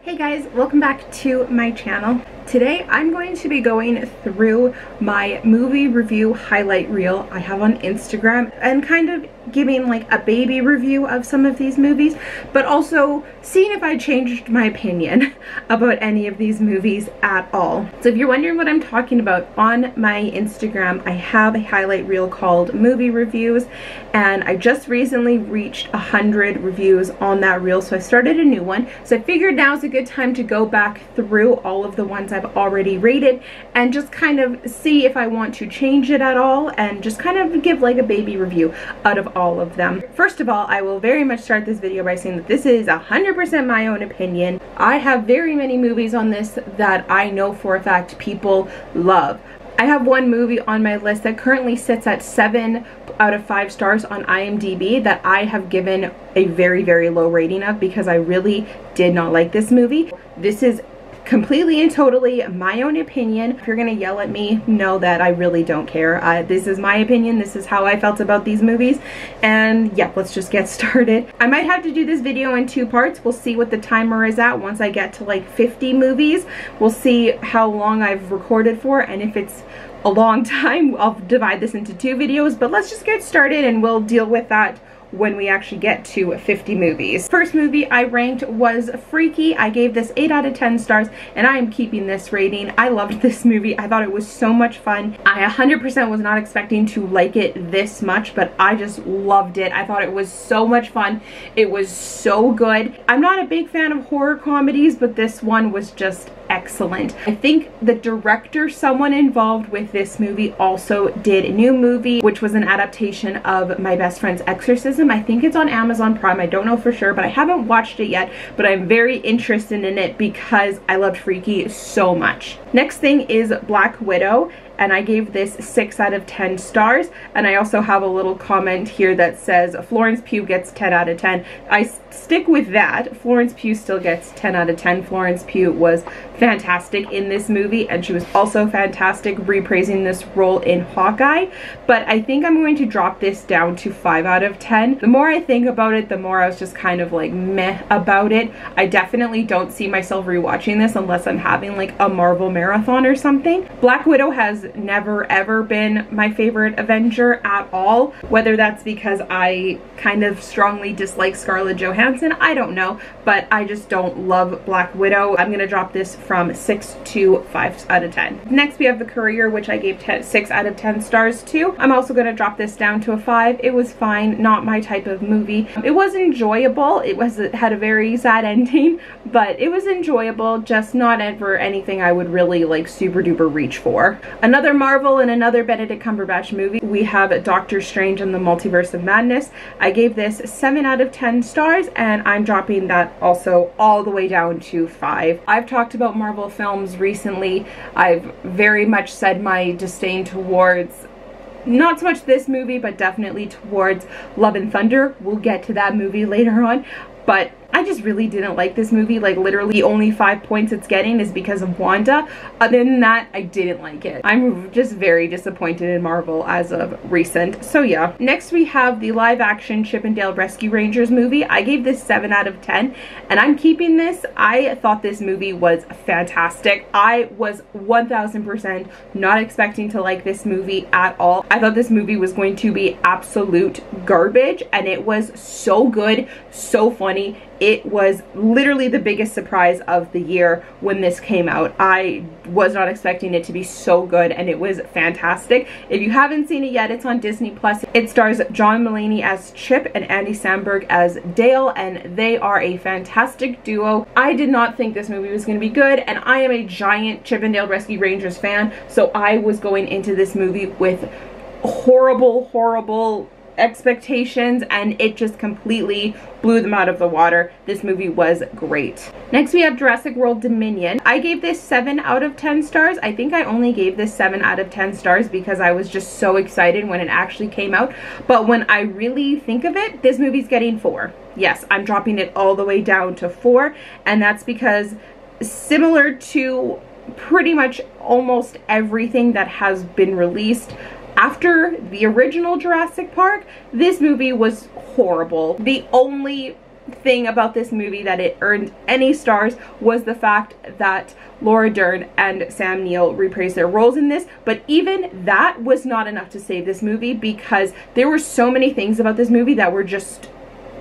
Hey guys, welcome back to my channel. Today I'm going to be going through my movie review highlight reel I have on Instagram and kind of giving like a baby review of some of these movies, but also seeing if I changed my opinion about any of these movies at all. So if you're wondering what I'm talking about, on my Instagram I have a highlight reel called movie reviews, and I just recently reached 100 reviews on that reel, so I started a new one. So I figured now's a good time to go back through all of the ones I've already rated and just kind of see if I want to change it at all, and just kind of give like a baby review out of all of them. First of all, I will very much start this video by saying that this is 100% my own opinion. I have very many movies on this that I know for a fact people love. I have one movie on my list that currently sits at 7 out of 5 stars on IMDb that I have given a very, very low rating of because I really did not like this movie. This is completely and totally my own opinion. If you're gonna yell at me, know that I really don't care. This is my opinion. This is how I felt about these movies. And yeah, let's just get started. I might have to do this video in 2 parts. We'll see what the timer is at once I get to like 50 movies. We'll see how long I've recorded for, and if it's a long time, I'll divide this into 2 videos, but let's just get started and we'll deal with that when we actually get to 50 movies. First movie I ranked was Freaky. I gave this 8 out of 10 stars, and I am keeping this rating. I loved this movie. I thought it was so much fun. I 100% was not expecting to like it this much, but I just loved it. I thought it was so much fun. It was so good. I'm not a big fan of horror comedies, but this one was just excellent. I think the director, someone involved with this movie, also did a new movie, which was an adaptation of my best friend's Exorcism. I think it's on Amazon Prime. I don't know for sure, but I haven't watched it yet, but I'm very interested in it because I loved Freaky so much. Next thing is Black Widow, and I gave this 6 out of 10 stars, and I also have a little comment here that says Florence Pugh gets 10 out of 10. I stick with that. Florence Pugh still gets 10 out of 10. Florence Pugh was fantastic in this movie, and she was also fantastic reprising this role in Hawkeye, but I think I'm going to drop this down to 5 out of 10. The more I think about it, the more I was just kind of like meh about it. I definitely don't see myself rewatching this unless I'm having like a Marvel marathon or something. Black Widow has never ever been my favorite Avenger at all. Whether that's because I kind of strongly dislike Scarlett Johansson, I don't know, but I just don't love Black Widow. I'm gonna drop this from 6 to 5 out of 10. Next we have The Courier, which I gave 6 out of 10 stars to. I'm also gonna drop this down to a 5. It was fine, not my type of movie. It was enjoyable. It had a very sad ending, but it was enjoyable, just not ever anything I would really like super duper reach for. Another Marvel and another Benedict Cumberbatch movie, we have Doctor Strange and the Multiverse of Madness. I gave this 7 out of 10 stars, and I'm dropping that also all the way down to 5. I've talked about Marvel films recently. I've very much said my disdain towards not so much this movie, but definitely towards Love and Thunder. We'll get to that movie later on, but I just really didn't like this movie. Like literally only 5 points it's getting is because of Wanda. Other than that, I didn't like it. I'm just very disappointed in Marvel as of recent. So yeah. Next we have the live action Chip 'n Dale Rescue Rangers movie. I gave this 7 out of 10, and I'm keeping this. I thought this movie was fantastic. I was 1000% not expecting to like this movie at all. I thought this movie was going to be absolute garbage, and it was so good, so funny. It was literally the biggest surprise of the year when this came out. I was not expecting it to be so good, and it was fantastic. If you haven't seen it yet, it's on Disney+. It stars John Mulaney as Chip and Andy Samberg as Dale, and they are a fantastic duo. I did not think this movie was going to be good, and I am a giant Chip 'n Dale Rescue Rangers fan, so I was going into this movie with horrible expectations, and it just completely blew them out of the water. This movie was great. Next we have Jurassic World Dominion. I gave this 7 out of 10 stars. I think I only gave this 7 out of 10 stars because I was just so excited when it actually came out, but when I really think of it, this movie's getting 4. Yes, I'm dropping it all the way down to 4, and that's because similar to pretty much almost everything that has been released after the original Jurassic Park, this movie was horrible. The only thing about this movie that it earned any stars was the fact that Laura Dern and Sam Neill reprised their roles in this, but even that was not enough to save this movie, because there were so many things about this movie that were just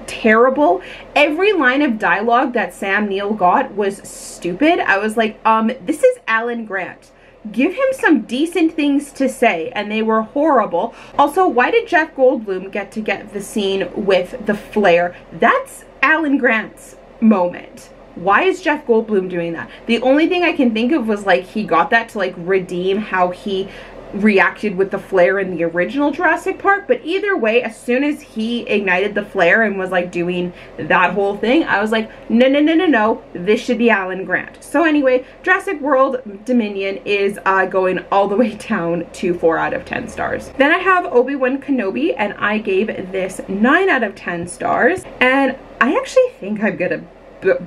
terrible. Every line of dialogue that Sam Neill got was stupid. I was like, this is Alan Grant. Give him some decent things to say, and they were horrible. Also, why did Jeff Goldblum get the scene with the flare? That's Alan Grant's moment. Why is Jeff Goldblum doing that? The only thing I can think of was like he got that to like redeem how he reacted with the flare in the original Jurassic Park, but either way, as soon as he ignited the flare and was like doing that whole thing, I was like, no, this should be Alan Grant. So anyway, Jurassic World Dominion is going all the way down to 4 out of 10 stars. Then I have Obi-Wan Kenobi, and I gave this 9 out of 10 stars, and I actually think I'm gonna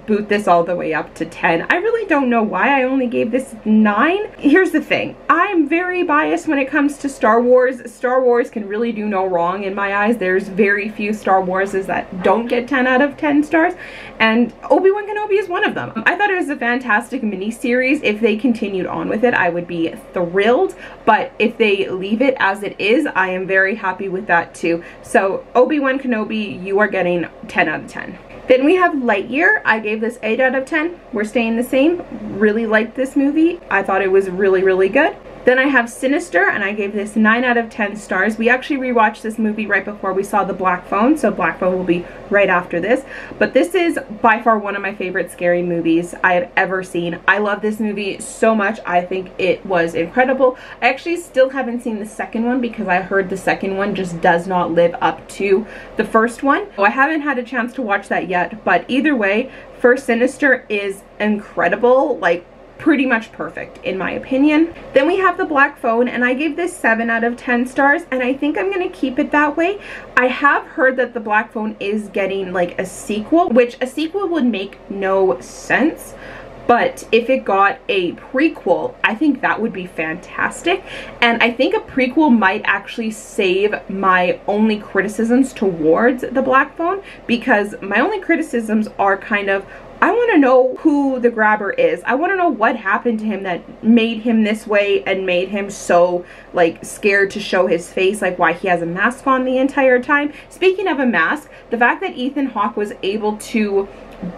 boot this all the way up to 10. I really don't know why I only gave this 9. Here's the thing. I'm very biased when it comes to Star Wars. Star Wars can really do no wrong in my eyes. There's very few Star Warses that don't get 10 out of 10 stars, and Obi-Wan Kenobi is one of them. I thought it was a fantastic mini-series. If they continued on with it, I would be thrilled, but if they leave it as it is, I am very happy with that too. So Obi-Wan Kenobi, you are getting 10 out of 10. Then we have Lightyear. I gave this 8 out of 10. We're staying the same. Really liked this movie. I thought it was really, really good. Then I have Sinister, and I gave this 9 out of 10 stars. We actually rewatched this movie right before we saw The Black Phone, so Black Phone will be right after this. But this is by far one of my favorite scary movies I have ever seen. I love this movie so much. I think it was incredible. I actually still haven't seen the second one because I heard the second one just does not live up to the first one. So I haven't had a chance to watch that yet, but either way, first Sinister is incredible. Like, pretty much perfect in my opinion. Then we have The Black Phone, and I gave this 7 out of 10 stars, and I think I'm gonna keep it that way. I have heard that The Black Phone is getting like a sequel, which a sequel would make no sense, but if it got a prequel, I think that would be fantastic. And I think a prequel might actually save my only criticisms towards The Black Phone, because my only criticisms are kind of, I want to know who the grabber is. I want to know what happened to him that made him this way and made him so like scared to show his face, like why he has a mask on the entire time. Speaking of a mask, the fact that Ethan Hawke was able to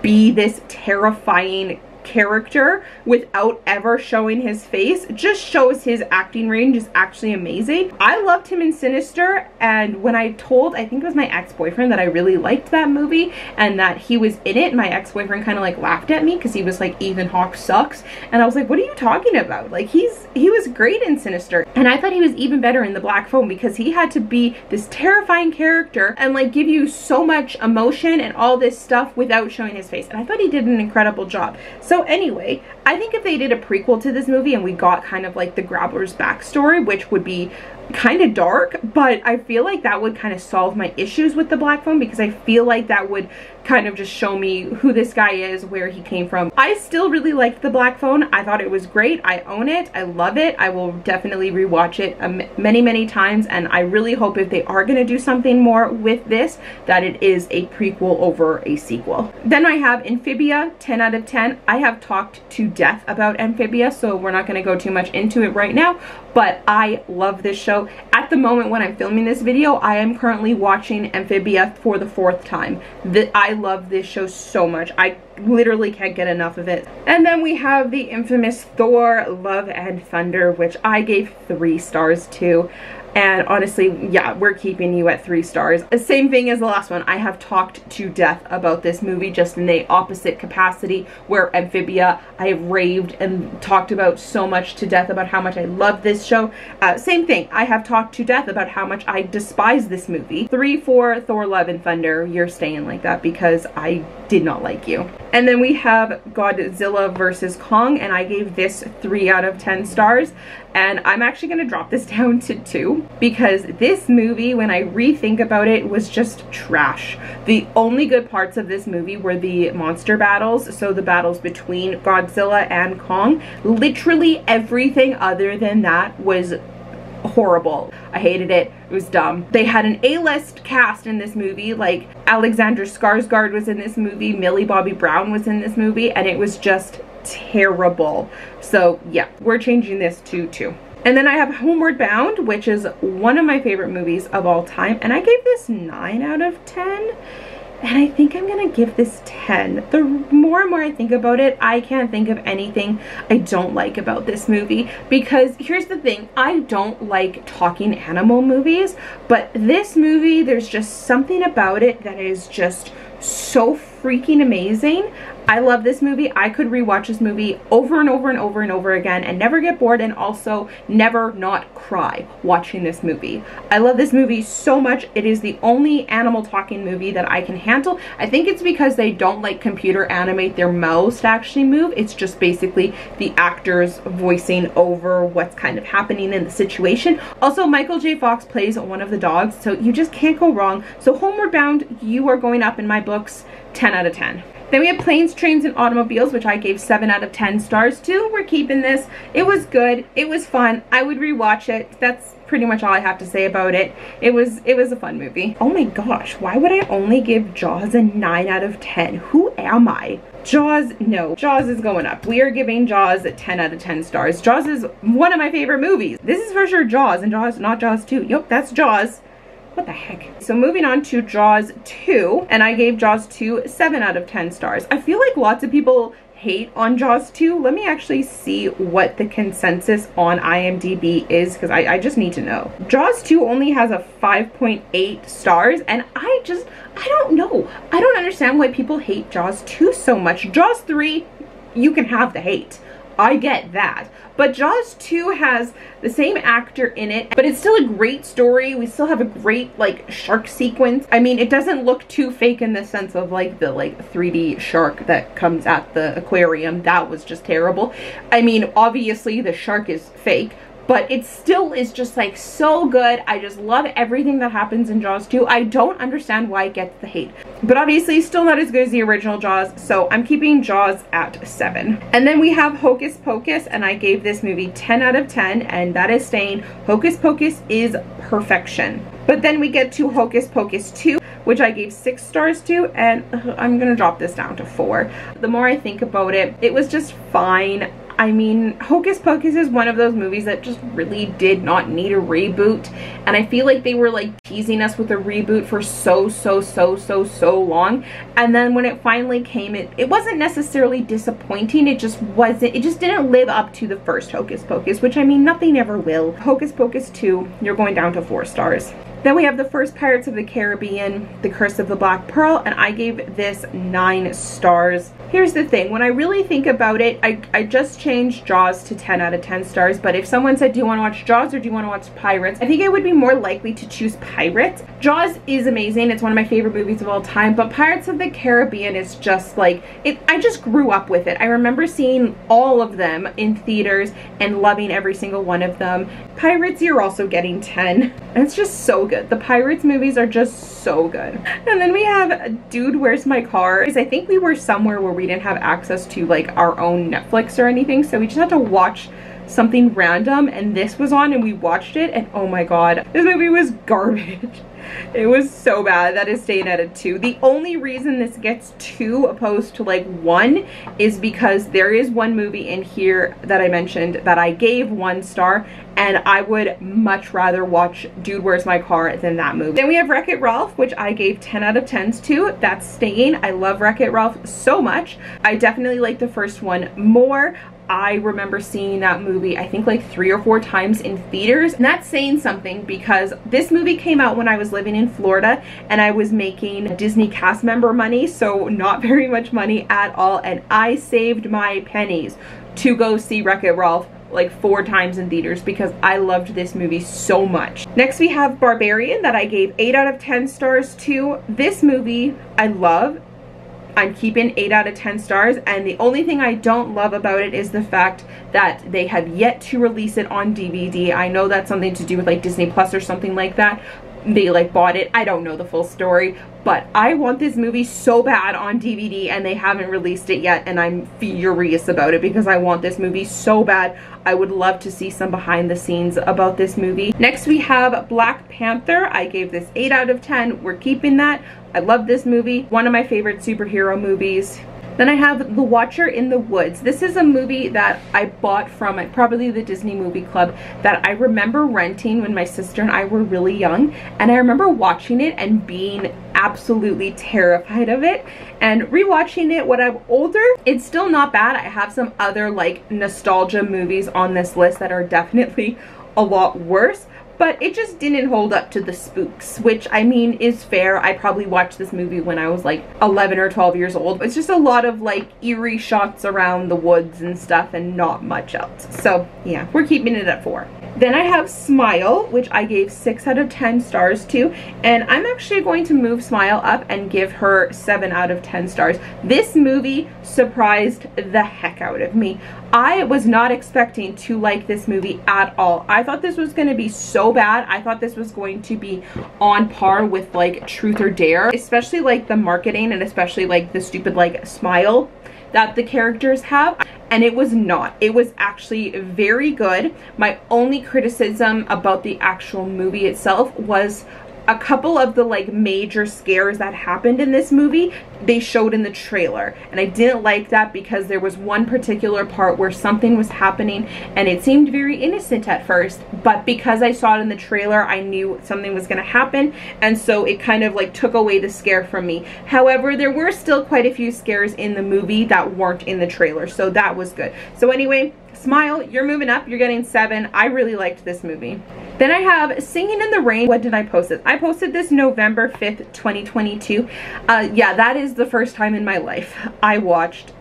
be this terrifying character without ever showing his face just shows his acting range is actually amazing. I loved him in Sinister, and when I told, I think it was my ex-boyfriend, that I really liked that movie and that he was in it, my ex-boyfriend kind of like laughed at me because he was like, Ethan Hawke sucks, and I was like, what are you talking about? Like, he was great in Sinister, and I thought he was even better in The Black Phone because he had to be this terrifying character and like give you so much emotion and all this stuff without showing his face, and I thought he did an incredible job. So anyway, I think if they did a prequel to this movie and we got kind of like the grabber's backstory, which would be kind of dark, but I feel like that would kind of solve my issues with The Black Phone, because I feel like that would kind of just show me who this guy is, where he came from. I still really liked The Black Phone. I thought it was great. I own it. I love it. I will definitely rewatch it many times, and I really hope if they are going to do something more with this, that it is a prequel over a sequel. Then I have Amphibia, 10 out of 10. I have talked to death about Amphibia, so we're not going to go too much into it right now, but I love this show. At the moment when I'm filming this video, I am currently watching Amphibia for the 4th time. I love this show so much. I literally can't get enough of it. And then we have the infamous Thor Love and Thunder, which I gave 3 stars to. And honestly, yeah, we're keeping you at 3 stars. Same thing as the last one. I have talked to death about this movie, just in the opposite capacity, where Amphibia, I have raved and talked about so much to death about how much I love this show. Same thing. I have talked to death about how much I despise this movie. 3 for Thor Love and Thunder. You're staying like that because I did not like you. And then we have Godzilla vs. Kong, and I gave this 3 out of 10 stars. And I'm actually going to drop this down to 2 because this movie, when I rethink about it, was just trash. The only good parts of this movie were the monster battles, so the battles between Godzilla and Kong. Literally everything other than that was horrible. I hated it. It was dumb. They had an A-list cast in this movie, like Alexander Skarsgård was in this movie, Millie Bobby Brown was in this movie, and it was just terrible. So yeah, we're changing this to 2. And then I have Homeward Bound, which is one of my favorite movies of all time, and I gave this 9 out of 10. And I think I'm gonna give this 10. The more and more I think about it, I can't think of anything I don't like about this movie. Because here's the thing, I don't like talking animal movies, but this movie, there's just something about it that is just so freaking amazing. I love this movie. I could rewatch this movie over and over and over and over again and never get bored, and also never not cry watching this movie. I love this movie so much. It is the only animal talking movie that I can handle. I think it's because they don't like computer animate their mouths to actually move. It's just basically the actors voicing over what's kind of happening in the situation. Also, Michael J. Fox plays one of the dogs, so you just can't go wrong. So Homeward Bound, you are going up in my books, 10 out of 10. Then we have Planes, Trains, and Automobiles, which I gave 7 out of 10 stars to. We're keeping this. It was good. It was fun. I would rewatch it. That's pretty much all I have to say about it. It was a fun movie. Oh my gosh, why would I only give Jaws a 9 out of 10? Who am I? Jaws, no. Jaws is going up. We are giving Jaws a 10 out of 10 stars. Jaws is one of my favorite movies. This is for sure Jaws, and Jaws, not Jaws 2. Yep, that's Jaws. What the heck? So moving on to Jaws 2, and I gave Jaws 2 7 out of 10 stars. I feel like lots of people hate on Jaws 2. Let me actually see what the consensus on IMDb is, because I just need to know. Jaws 2 only has a 5.8 stars, and I don't know. I don't understand why people hate Jaws 2 so much. Jaws 3, you can have the hate. I get that. But Jaws 2 has the same actor in it, but it's still a great story. We still have a great, like, shark sequence. I mean, it doesn't look too fake in the sense of, like, the, 3D shark that comes at the aquarium. That was just terrible. I mean, obviously the shark is fake, but it still is just, like, so good. I just love everything that happens in Jaws 2. I don't understand why it gets the hate. But obviously still not as good as the original Jaws, so I'm keeping Jaws at 7. And then we have Hocus Pocus, and I gave this movie 10 out of 10, and that is saying Hocus Pocus is perfection. But then we get to Hocus Pocus 2, which I gave 6 stars to, and I'm gonna drop this down to 4. The more I think about it, it was just fine. I mean, Hocus Pocus is one of those movies that just really did not need a reboot, and I feel like they were, like, teasing us with a reboot for so long, and then when it finally came, it wasn't necessarily disappointing. It just didn't live up to the first Hocus Pocus, which, I mean, nothing ever will. Hocus Pocus 2, you're going down to 4 stars. Then we have the first Pirates of the Caribbean, The Curse of the Black Pearl, and I gave this 9 stars. Here's the thing, when I really think about it, I just changed Jaws to 10 out of 10 stars, but if someone said, do you want to watch Jaws or do you want to watch Pirates? I think I would be more likely to choose Pirates. Jaws is amazing, it's one of my favorite movies of all time, but Pirates of the Caribbean is just like, I just grew up with it. I remember seeing all of them in theaters and loving every single one of them. Pirates, you're also getting 10, and it's just so good. The Pirates movies are just so good. And then we have Dude, Where's My Car? I think we were somewhere where we didn't have access to, like, our own Netflix or anything, so we just had to watch something random, and this was on and we watched it, and oh my god, this movie was garbage. It was so bad. That is staying at a 2. The only reason this gets 2 opposed to, like, 1 is because there is one movie in here that I mentioned that I gave 1 star, and I would much rather watch Dude, Where's My Car than that movie. Then we have Wreck-It Ralph, which I gave 10 out of 10s to. That's staying. I love Wreck-It Ralph so much. I definitely like the first one more. I remember seeing that movie, I think, like 3 or 4 times in theaters, and that's saying something because this movie came out when I was living in Florida and I was making Disney cast member money, so not very much money at all, and I saved my pennies to go see Wreck-It Ralph like 4 times in theaters because I loved this movie so much. Next we have Barbarian, that I gave 8 out of 10 stars to. This movie I love. I'm keeping 8 out of 10 stars, and the only thing I don't love about it is the fact that they have yet to release it on DVD. I know that's something to do with, like, Disney Plus or something like that, they like bought it. I don't know the full story, but I want this movie so bad on DVD and they haven't released it yet, and I'm furious about it because I want this movie so bad. I would love to see some behind the scenes about this movie. Next we have Black Panther. I gave this 8 out of 10. We're keeping that. I love this movie. One of my favorite superhero movies. Then I have The Watcher in the Woods. This is a movie that I bought from probably the Disney Movie Club that I remember renting when my sister and I were really young. And I remember watching it and being absolutely terrified of it. And rewatching it when I'm older, it's still not bad. I have some other like nostalgia movies on this list that are definitely a lot worse. But it just didn't hold up to the spooks, which I mean is fair. I probably watched this movie when I was like 11 or 12 years old. It's just a lot of like eerie shots around the woods and stuff and not much else. So yeah, we're keeping it at 4. Then I have Smile, which I gave 6 out of 10 stars to, and I'm actually going to move Smile up and give her 7 out of 10 stars. This movie surprised the heck out of me. I was not expecting to like this movie at all. I thought this was going to be so bad. I thought this was going to be on par with like Truth or Dare, especially like the marketing and especially like the stupid like smile that the characters have, and it was not. It was actually very good. My only criticism about the actual movie itself was a couple of the like major scares that happened in this movie they showed in the trailer, and I didn't like that because there was one particular part where something was happening and it seemed very innocent at first, but because I saw it in the trailer I knew something was going to happen, and so it kind of like took away the scare from me. However, there were still quite a few scares in the movie that weren't in the trailer, so that was good. So anyway, Smile, you're moving up. You're getting 7. I really liked this movie. Then I have Singing in the Rain. When did I post this? I posted this November 5th, 2022. Yeah, that is the first time in my life I watched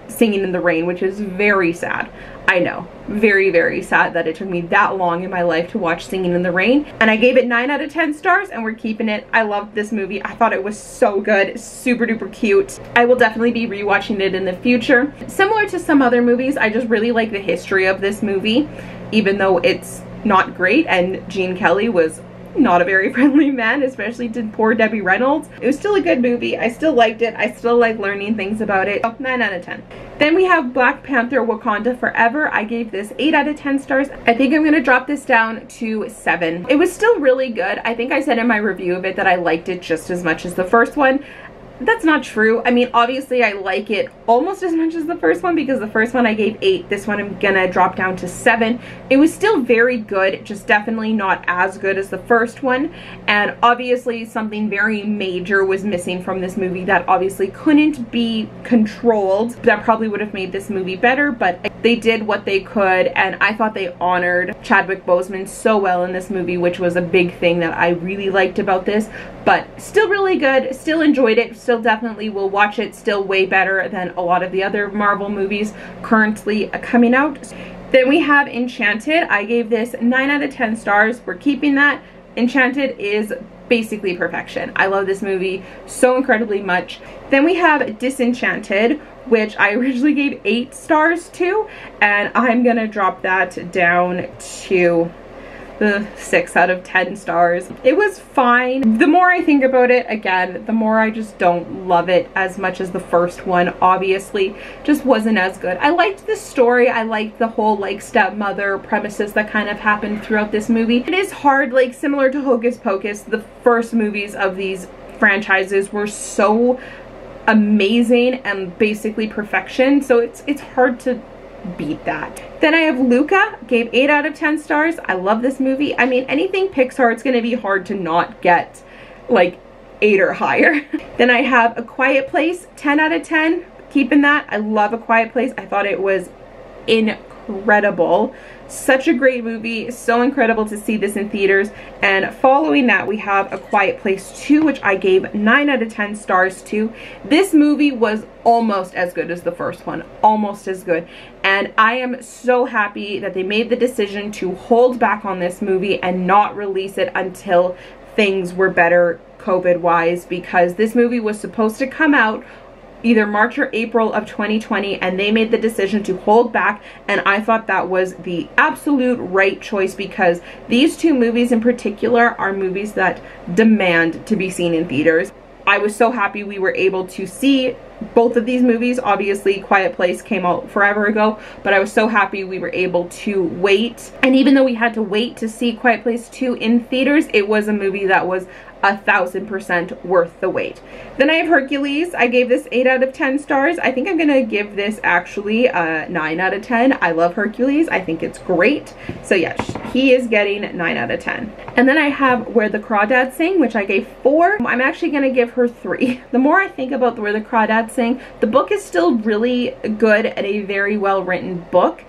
Singing in the Rain, which is very sad. I know, very, very sad that it took me that long in my life to watch Singing in the Rain. And I gave it 9 out of 10 stars, and we're keeping it. I loved this movie. I thought it was so good, super duper cute. I will definitely be rewatching it in the future. Similar to some other movies, I just really like the history of this movie, even though it's not great, and Gene Kelly was not a very friendly man, especially to poor Debbie Reynolds. It was still a good movie. I still liked it. I still like learning things about it. Oh, 9 out of 10. Then we have Black Panther Wakanda Forever. I gave this 8 out of 10 stars. I think I'm going to drop this down to 7. It was still really good. I think I said in my review of it that I liked it just as much as the first one. That's not true. I mean, obviously I like it almost as much as the first one because the first one I gave 8. This one I'm gonna drop down to 7. It was still very good, just definitely not as good as the first one. And obviously something very major was missing from this movie that obviously couldn't be controlled. That probably would have made this movie better, but they did what they could, and I thought they honored Chadwick Boseman so well in this movie, which was a big thing that I really liked about this. But still really good, still enjoyed it, still definitely will watch it, still way better than a lot of the other Marvel movies currently coming out. Then we have Enchanted. I gave this 9 out of 10 stars. We're keeping that. Enchanted is basically perfection. I love this movie so incredibly much. Then we have Disenchanted, which I originally gave 8 stars to, and I'm gonna drop that down to 6 out of 10 stars. It was fine. The more I think about it, again, the more I just don't love it as much as the first one. Obviously, just wasn't as good. I liked the story. I liked the whole like stepmother premises that kind of happened throughout this movie. It is hard, like similar to Hocus Pocus, the first movies of these franchises were so amazing and basically perfection, so it's hard to beat that. Then I have Luca, gave 8 out of 10 stars. I love this movie. I mean, anything Pixar, it's gonna be hard to not get like 8 or higher. Then I have A Quiet Place, 10 out of 10. Keeping that. I love A Quiet Place. I thought it was incredible. Such a great movie. So incredible to see this in theaters. And following that, we have A Quiet Place 2, which I gave 9 out of 10 stars to. This movie was almost as good as the first one. Almost as good. And I am so happy that they made the decision to hold back on this movie and not release it until things were better COVID-wise, because this movie was supposed to come out either March or April of 2020, and they made the decision to hold back, and I thought that was the absolute right choice because these two movies in particular are movies that demand to be seen in theaters. I was so happy we were able to see both of these movies. Obviously, Quiet Place came out forever ago, but I was so happy we were able to wait. And even though we had to wait to see Quiet Place 2 in theaters, it was a movie that was 1000% worth the wait. Then I have Hercules. I gave this 8 out of 10 stars. I think I'm gonna give this actually a 9 out of 10. I love Hercules. I think it's great. So yes, he is getting 9 out of 10. And then I have Where the Crawdads Sing, which I gave 4. I'm actually gonna give her 3. The more I think about Where the Crawdads Sing, the book is still really good and a very well written book.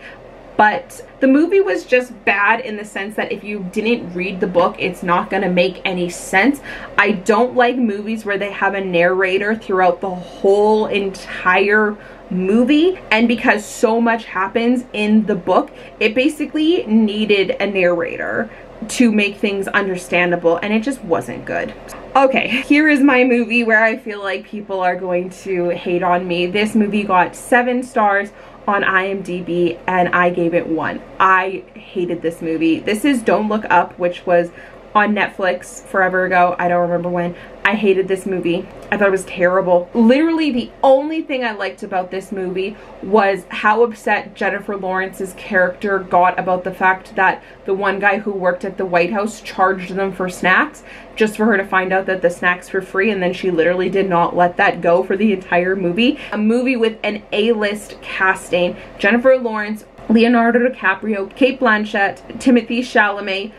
But the movie was just bad in the sense that if you didn't read the book, it's not going to make any sense. I don't like movies where they have a narrator throughout the whole entire movie, and because so much happens in the book, it basically needed a narrator to make things understandable, and it just wasn't good. Okay, here is my movie where I feel like people are going to hate on me. This movie got 7 stars on IMDb and I gave it 1. I hated this movie. This is Don't Look Up, which was on Netflix forever ago. I don't remember when. I hated this movie. I thought it was terrible. Literally the only thing I liked about this movie was how upset Jennifer Lawrence's character got about the fact that the one guy who worked at the White House charged them for snacks just for her to find out that the snacks were free, and then she literally did not let that go for the entire movie. A movie with an A-list casting. Jennifer Lawrence, Leonardo DiCaprio, Cate Blanchett, Timothée Chalamet.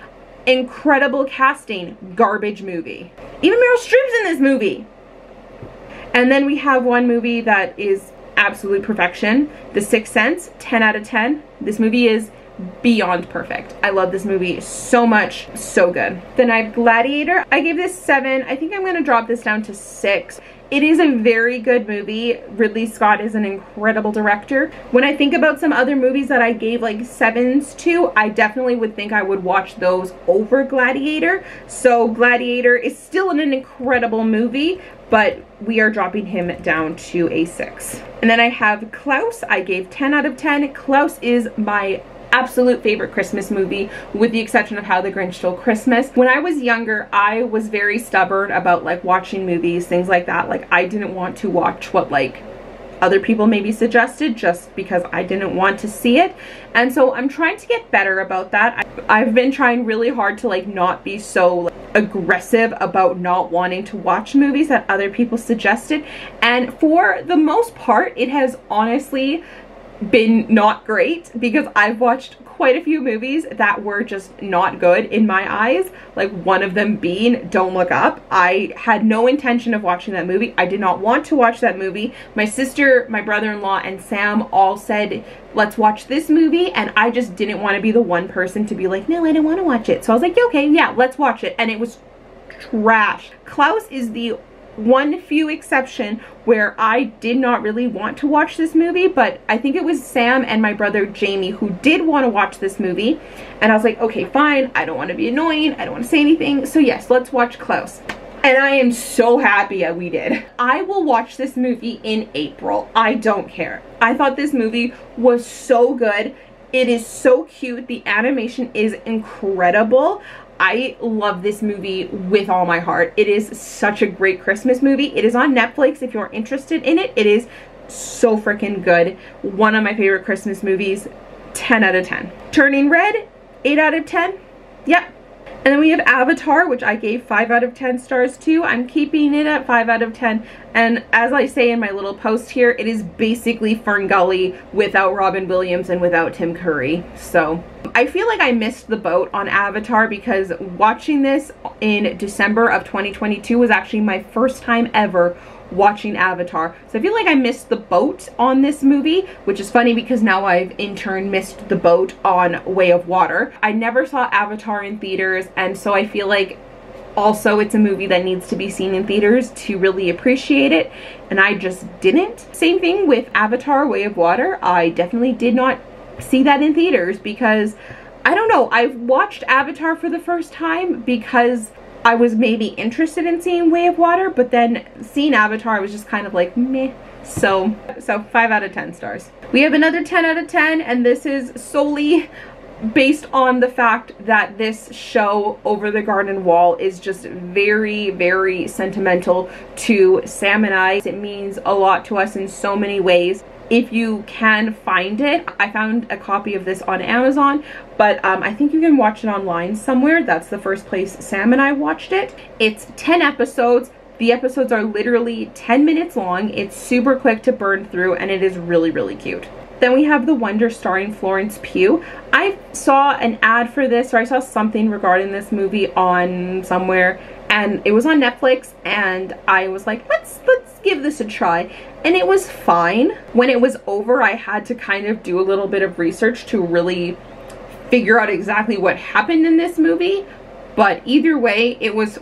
Incredible casting. Garbage movie. Even Meryl Streep's in this movie. And then we have one movie that is absolute perfection. The Sixth Sense, 10 out of 10. This movie is beyond perfect. I love this movie so much. So good. Then I have Gladiator. I gave this 7. I think I'm going to drop this down to 6. It is a very good movie. Ridley Scott is an incredible director. When I think about some other movies that I gave like 7s to, I definitely would think I would watch those over Gladiator. So Gladiator is still an incredible movie, but we are dropping him down to a 6. And then I have Klaus. I gave 10 out of 10. Klaus is my absolute favorite Christmas movie, with the exception of How the Grinch Stole Christmas. When I was younger, I was very stubborn about like watching movies, things like that. Like I didn't want to watch what like other people maybe suggested just because I didn't want to see it. And so I'm trying to get better about that. I've been trying really hard to like not be so like, aggressive about not wanting to watch movies that other people suggested. And for the most part, it has honestly been not great because I've watched quite a few movies that were just not good in my eyes, like one of them being Don't Look Up. I had no intention of watching that movie. I did not want to watch that movie. My sister, my brother-in-law, and Sam all said, let's watch this movie, and I just didn't want to be the one person to be like, no, I don't want to watch it. So I was like, okay, yeah, let's watch it, and it was trash. Klaus is the one few exception where I did not really want to watch this movie, but I think it was Sam and my brother Jamie who did want to watch this movie, and I was like, okay, fine, I don't want to be annoying, I don't want to say anything, so yes, let's watch Klaus. And I am so happy we did. I will watch this movie in April. I don't care. I thought this movie was so good. It is so cute. The animation is incredible. I love this movie with all my heart. It is such a great Christmas movie. It is on Netflix if you're interested in it. It is so freaking good. One of my favorite Christmas movies. 10 out of 10. Turning Red, 8 out of 10. Yep. And then we have Avatar, which I gave 5 out of 10 stars to. I'm keeping it at 5 out of 10. And as I say in my little post here, it is basically Ferngully without Robin Williams and without Tim Curry. So I feel like I missed the boat on Avatar because watching this in December of 2022 was actually my first time ever watching Avatar. So I feel like I missed the boat on this movie, which is funny because now I've in turn missed the boat on Way of Water. I never saw Avatar in theaters, and so I feel like also it's a movie that needs to be seen in theaters to really appreciate it, and I just didn't. Same thing with Avatar Way of Water. I definitely did not see that in theaters because, I don't know, I've watched Avatar for the first time because I was maybe interested in seeing Way of Water, but then seeing Avatar was just kind of like, meh. So 5 out of 10 stars. We have another 10 out of 10, and this is solely based on the fact that this show, Over the Garden Wall, is just very, very sentimental to Sam and I. It means a lot to us in so many ways. If you can find it, I found a copy of this on Amazon, but I think you can watch it online somewhere. That's the first place Sam and I watched it. It's 10 episodes. The episodes are literally 10 minutes long. It's super quick to burn through, and it is really, really cute. Then we have The Wonder starring Florence Pugh. I saw an ad for this, or I saw something regarding this movie on somewhere, and it was on Netflix, and I was like, let's give this a try. And it was fine. When it was over, I had to kind of do a little bit of research to really figure out exactly what happened in this movie. But either way, it was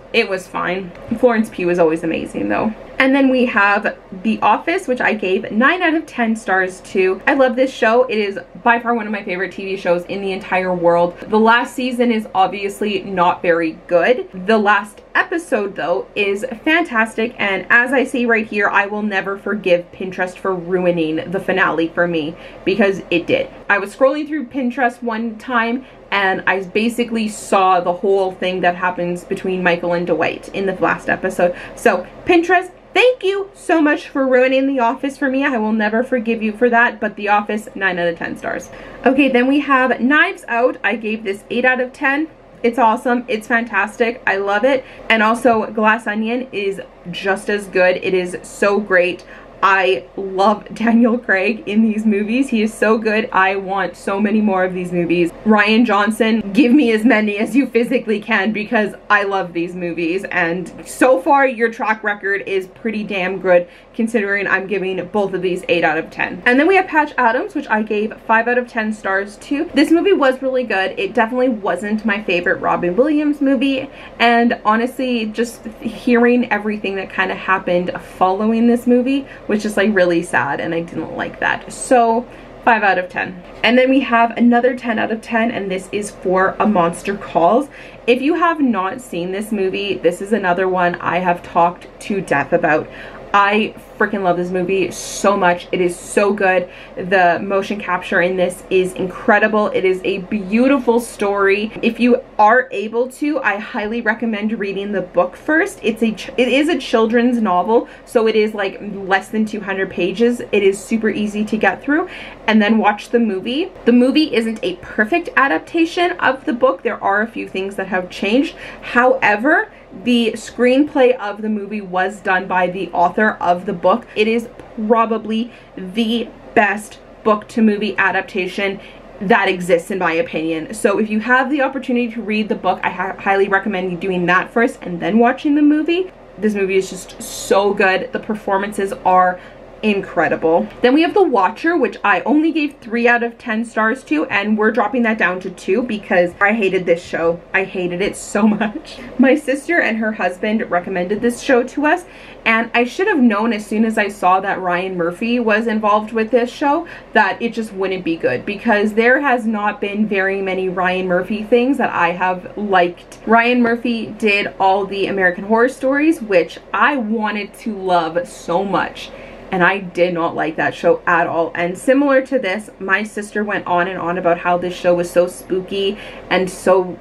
fine. Florence Pugh is always amazing though. And then we have The Office, which I gave 9 out of 10 stars to. I love this show. It is by far one of my favorite TV shows in the entire world. The last season is obviously not very good. The last episode though is fantastic, and as I say right here, I will never forgive Pinterest for ruining the finale for me, because it did. I was scrolling through Pinterest one time and I basically saw the whole thing that happens between Michael and Dwight in the last episode. So Pinterest, thank you so much for ruining The Office for me. I will never forgive you for that, but The Office, 9 out of 10 stars. Okay, then we have Knives Out. I gave this 8 out of 10. It's awesome. It's fantastic. I love it. And also Glass Onion is just as good. It is so great. I love Daniel Craig in these movies. He is so good. I want so many more of these movies. Rian Johnson, give me as many as you physically can, because I love these movies. And so far, your track record is pretty damn good, considering I'm giving both of these 8 out of 10. And then we have Patch Adams, which I gave 5 out of 10 stars to. This movie was really good. It definitely wasn't my favorite Robin Williams movie. And honestly, just hearing everything that kind of happened following this movie was just like really sad, and I didn't like that. So 5 out of 10. And then we have another 10 out of 10, and this is for A Monster Calls. If you have not seen this movie, this is another one I have talked to death about. I freaking love this movie so much. It is so good. The motion capture in this is incredible. It is a beautiful story. If you are able to, I highly recommend reading the book first. It is a children's novel, so it is like less than 200 pages. It is super easy to get through, and then watch the movie. The movie isn't a perfect adaptation of the book. There are a few things that have changed. However, the screenplay of the movie was done by the author of the book. It is probably the best book to movie adaptation that exists, in my opinion. So if you have the opportunity to read the book, I highly recommend you doing that first and then watching the movie. This movie is just so good. The performances are incredible. Then we have The Watcher, which I only gave 3 out of 10 stars to, and we're dropping that down to 2 because I hated this show. I hated it so much. My sister and her husband recommended this show to us, and I should have known as soon as I saw that Ryan Murphy was involved with this show that it just wouldn't be good, because there has not been very many Ryan Murphy things that I have liked. Ryan Murphy did all the American Horror Stories, which I wanted to love so much, and I did not like that show at all. And similar to this, my sister went on and on about how this show was so spooky and so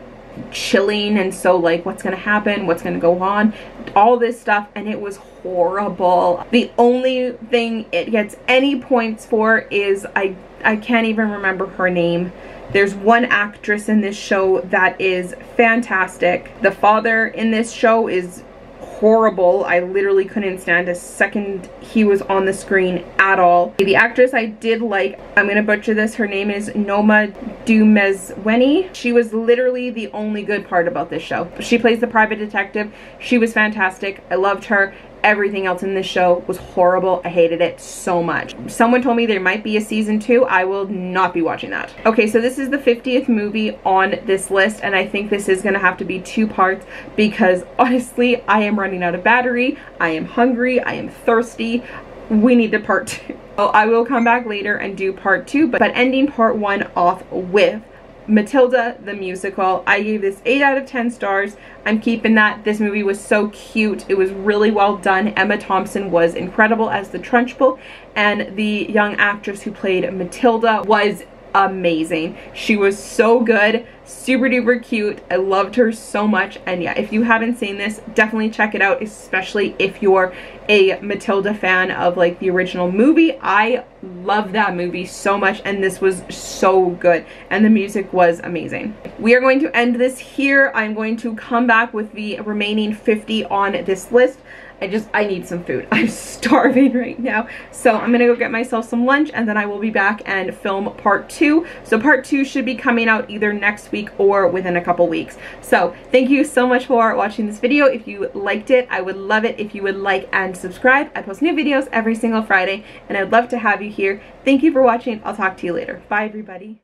chilling and so like, what's gonna happen, what's gonna go on, all this stuff, and it was horrible. The only thing it gets any points for is I can't even remember her name. There's one actress in this show that is fantastic. The father in this show is horrible. I literally couldn't stand a second he was on the screen at all. The actress I did like, I'm gonna butcher this, her name is Noma Dumezweni. She was literally the only good part about this show. She plays the private detective. She was fantastic. I loved her. Everything else in this show was horrible. I hated it so much. Someone told me there might be a season 2. I will not be watching that. Okay, so this is the 50th movie on this list, and I think this is gonna have to be 2 parts because honestly, I am running out of battery. I am hungry. I am thirsty. We need a part 2. So I will come back later and do part 2, but ending part 1 off with Matilda the musical. I gave this 8 out of 10 stars. I'm keeping that. This movie was so cute. It was really well done. Emma Thompson was incredible as the Trunchbull, and the young actress who played Matilda was amazing. She was so good, super duper cute. I loved her so much. And yeah, if you haven't seen this, definitely check it out, especially if you're a Matilda fan of like the original movie. I love that movie so much, and this was so good, and the music was amazing. We are going to end this here. I'm going to come back with the remaining 50 on this list. I need some food. I'm starving right now. So I'm gonna go get myself some lunch, and then I will be back and film part 2. So part 2 should be coming out either next week or within a couple weeks. So thank you so much for watching this video. If you liked it, I would love it if you would like and subscribe. I post new videos every single Friday, and I'd love to have you here. Thank you for watching. I'll talk to you later. Bye, everybody.